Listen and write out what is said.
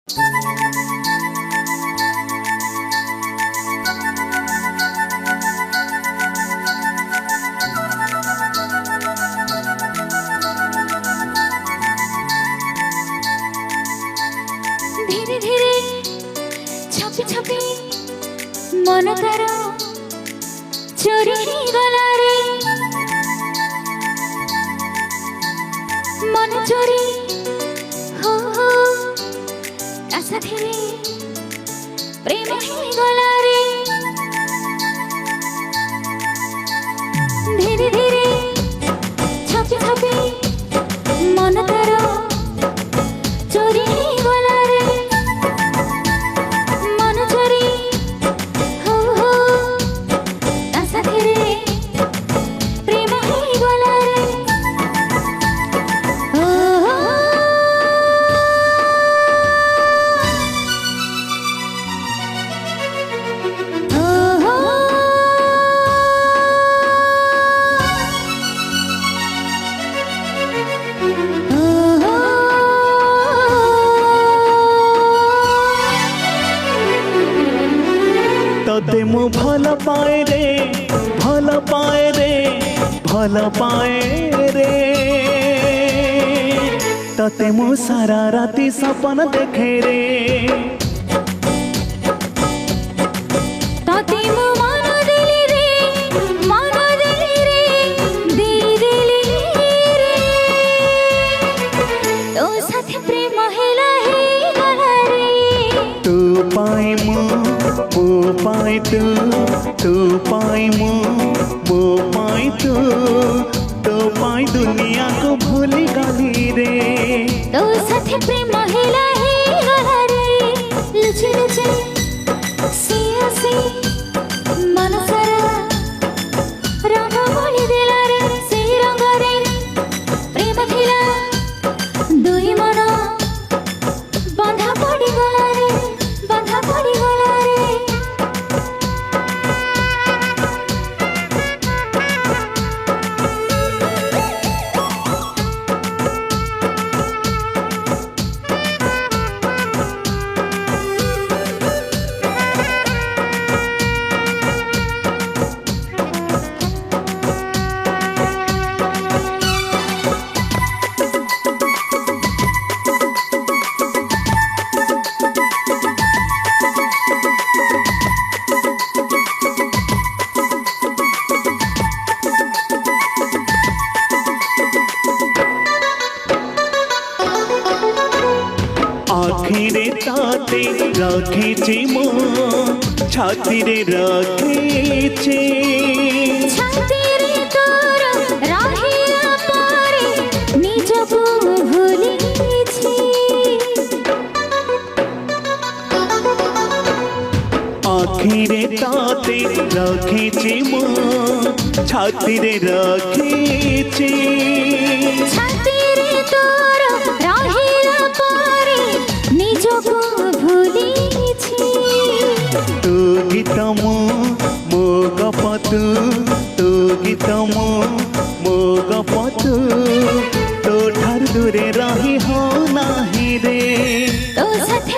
धीरे धीरे छपी छपी मन तार चोरी गला रे मन चोरी हो आशा धीरे प्रेम ही गला रे धीरे धीरे छपी छपी मन तार चोरी गला रे मन चोरी हो आशा धीरे प्रेम ही गला रे तोते मु भल पाए रे भल पाए रे भल पाए रे तोते मु सारा राति सपन देखे रे तोते मु मन देली रे देली रे तो साथे प्रेम हेला हे गला रे तू पाए मु पाए तू पाए मु पाए तू पाए दुनिया को भूली गली रे तो साथे प्रेम हेला हे गला रे लुचे लुचे सिया सी मन सारा रंग बोली देला रे से रंग रे प्रेम थिला दुई मन बंधा पड़ी गला रे बंधा पड़ी गला रे आखिरे ताते रखेছি মো ছাতিরে रखेছি छातीरे तोर रहिला पारे निजको भूलिछि आखिरे ताते रखेছি মো ছাতিরে रखेছি छातीरे तोर रहिला पारे निजको भूलिछि तू गीत मो गपतु तू गीत मो गपतु तो ठार दूरे रही हो नाही रे तो साथे